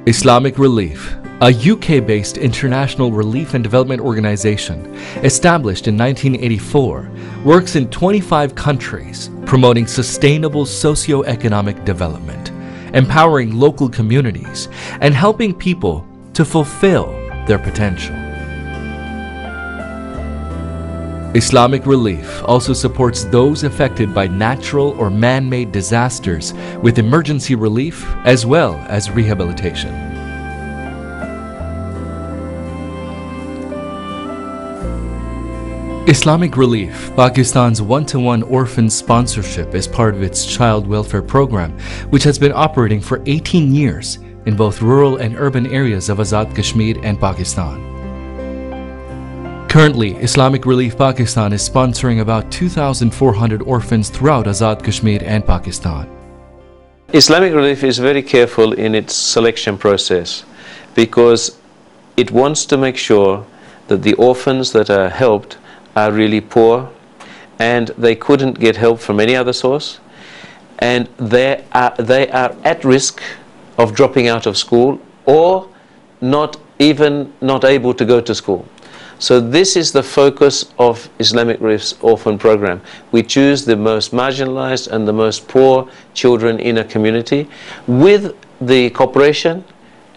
Islamic Relief, a UK-based international relief and development organization established in 1984, works in 25 countries promoting sustainable socio-economic development, empowering local communities, and helping people to fulfill their potential. Islamic Relief also supports those affected by natural or man-made disasters with emergency relief as well as rehabilitation. Islamic Relief, Pakistan's one-to-one orphan sponsorship is part of its child welfare program, which has been operating for 18 years in both rural and urban areas of Azad Kashmir and Pakistan. Currently, Islamic Relief Pakistan is sponsoring about 2,400 orphans throughout Azad Kashmir and Pakistan. Islamic Relief is very careful in its selection process because it wants to make sure that the orphans that are helped are really poor and they couldn't get help from any other source, and they are at risk of dropping out of school or not able to go to school. So this is the focus of Islamic Relief's orphan program. We choose the most marginalized and the most poor children in a community with the cooperation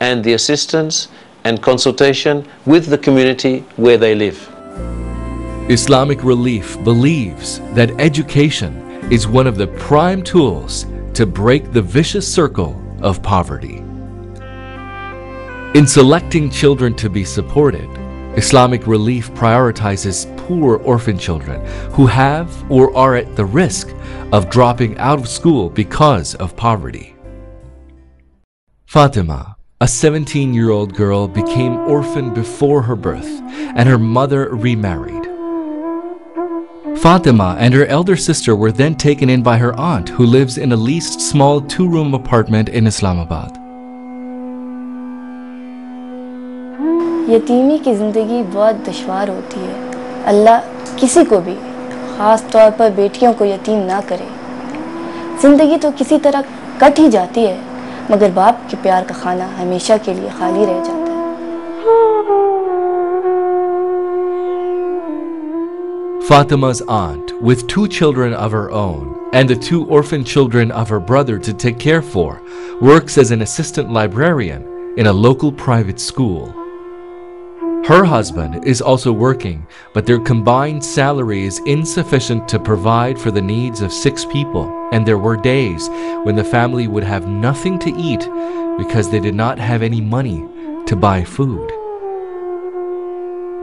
and the assistance and consultation with the community where they live. Islamic Relief believes that education is one of the prime tools to break the vicious circle of poverty. In selecting children to be supported, Islamic Relief prioritizes poor orphan children who have or are at the risk of dropping out of school because of poverty. Fatima, a 17-year-old girl, became orphaned before her birth and her mother remarried. Fatima and her elder sister were then taken in by her aunt, who lives in a leased small 2-room apartment in Islamabad. यतीमी की ज़िंदगी बहुत दुश्वार होती है। अल्लाह किसी को भी, ख़ास तौर पर बेटियों को यतीम ना करे। ज़िंदगी तो किसी तरह कट ही जाती है, मगर बाप के प्यार का खाना हमेशा के लिए खाली रह जाता है। Fatima's aunt, with 2 children of her own and the 2 orphan children of her brother to take care for, works as an assistant librarian in a local private school. Her husband is also working, but their combined salary is insufficient to provide for the needs of 6 people, and there were days when the family would have nothing to eat because they did not have any money to buy food.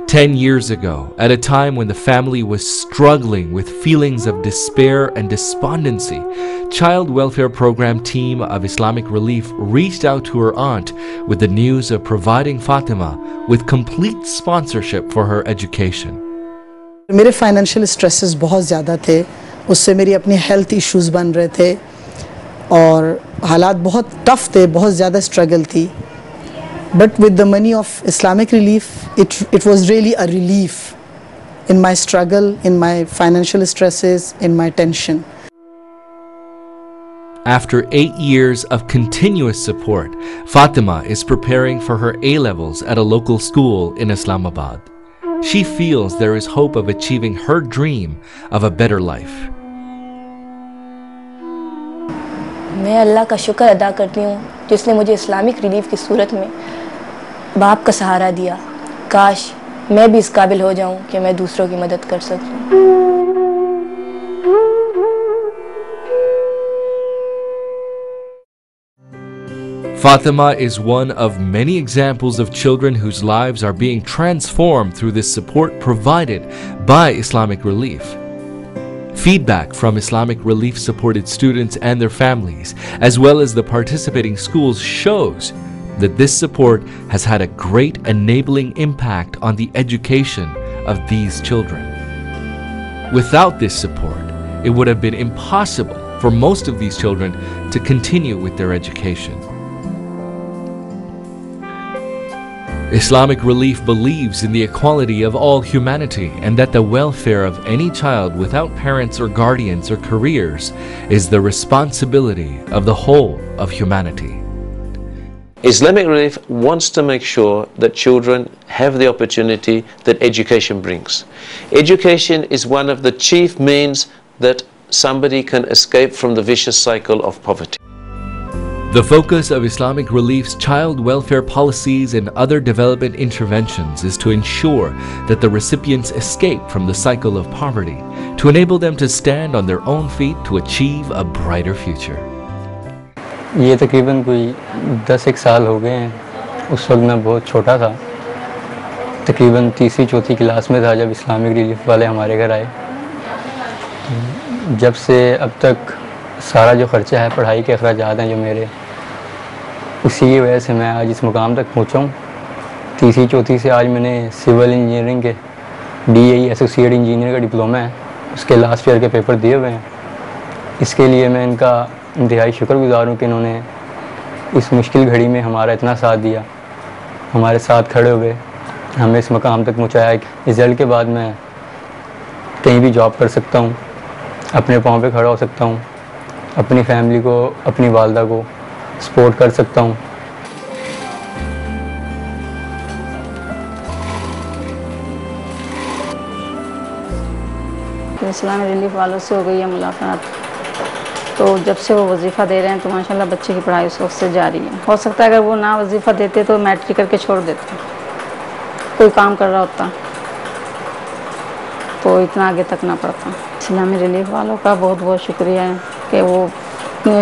10 years ago, at a time when the family was struggling with feelings of despair and despondency, Child Welfare Program team of Islamic Relief reached out to her aunt with the news of providing Fatima with complete sponsorship for her education. मेरे financial stresses बहुत ज़्यादा थे, उससे मेरी अपनी health issues बन रहे थे और हालात बहुत टफ थे, बहुत ज़्यादा स्ट्रगल थी. But with the money of Islamic Relief, it was really a relief in my struggle, in my financial stresses, in my tension. After 8 years of continuous support, Fatima is preparing for her A-levels at a local school in Islamabad. She feels there is hope of achieving her dream of a better life. मैं अल्लाह का शुक्र अदा करती हूँ जिसने मुझे Islamic relief की सूरत में बाप का सहारा दिया. काश मैं भी इस काबिल हो जाऊँ कि मैं दूसरों की मदद कर सकूँ. Fatima is one of many examples of children whose lives are being transformed through this support provided by Islamic Relief. Feedback from Islamic Relief supported students and their families, as well as the participating schools, shows that this support has had a great enabling impact on the education of these children. Without this support, it would have been impossible for most of these children to continue with their education. Islamic Relief believes in the equality of all humanity and that the welfare of any child without parents or guardians or careers is the responsibility of the whole of humanity. Islamic Relief wants to make sure that children have the opportunity that education brings. Education is one of the chief means that somebody can escape from the vicious cycle of poverty. The focus of Islamic Relief's child welfare policies and other development interventions is to ensure that the recipients escape from the cycle of poverty, to enable them to stand on their own feet to achieve a brighter future. ये तकरीबन कोई 10-1 साल हो गए हैं। उस वक्त मैं बहुत छोटा था, तकरीबन तीसरी-चौथी क्लास में था जब इस्लामिक रिलीफ वाले हमारे घर आए। जब से अब तक सारा जो ख़र्चा है, पढ़ाई के अखराजात हैं जो मेरे, उसी की वजह से मैं आज इस मुकाम तक पहुँचा हूँ। तीसरी-चौथी से आज मैंने सिविल इंजीनियरिंग के DAE एसोसिएट इंजीनियर का डिप्लोमा है, उसके लास्ट ईयर के पेपर दिए हुए हैं। इसके लिए मैं इनका इंतहाई शुक्रगुज़ार हूँ कि इन्होंने इस मुश्किल घड़ी में हमारा इतना साथ दिया, हमारे साथ खड़े हुए हमें इस मकाम तक पहुँचाया। रिज़ल्ट के बाद मैं कहीं भी जॉब कर सकता हूँ, अपने पाँव पे खड़ा हो सकता हूँ, अपनी फैमिली को, अपनी वालदा को सपोर्ट कर सकता हूँ। इस्लामिक रिलीफ वालों से हो गई है मुलाकात, तो जब से वो वजीफ़ा दे रहे हैं तो माशाल्लाह बच्चे की पढ़ाई उस वक्त से जारी है। हो सकता है अगर वो ना वजीफ़ा देते तो मैट्रिक करके छोड़ देते, कोई काम कर रहा होता तो इतना आगे तक ना पड़ता। इस्लामिक रिलीफ वालों का बहुत बहुत शुक्रिया है कि वो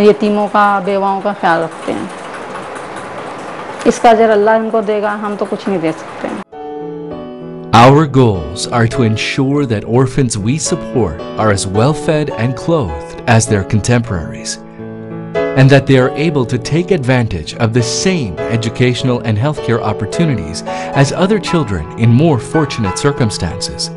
यतीमों का, बेवाओं का ख्याल रखते हैं। इसका अजर अल्लाह इनको देगा, हम तो कुछ नहीं दे सकते हैं। Our goals are to ensure that orphans we support are as well fed and clothed as their contemporaries, and that they are able to take advantage of the same educational and healthcare opportunities as other children in more fortunate circumstances.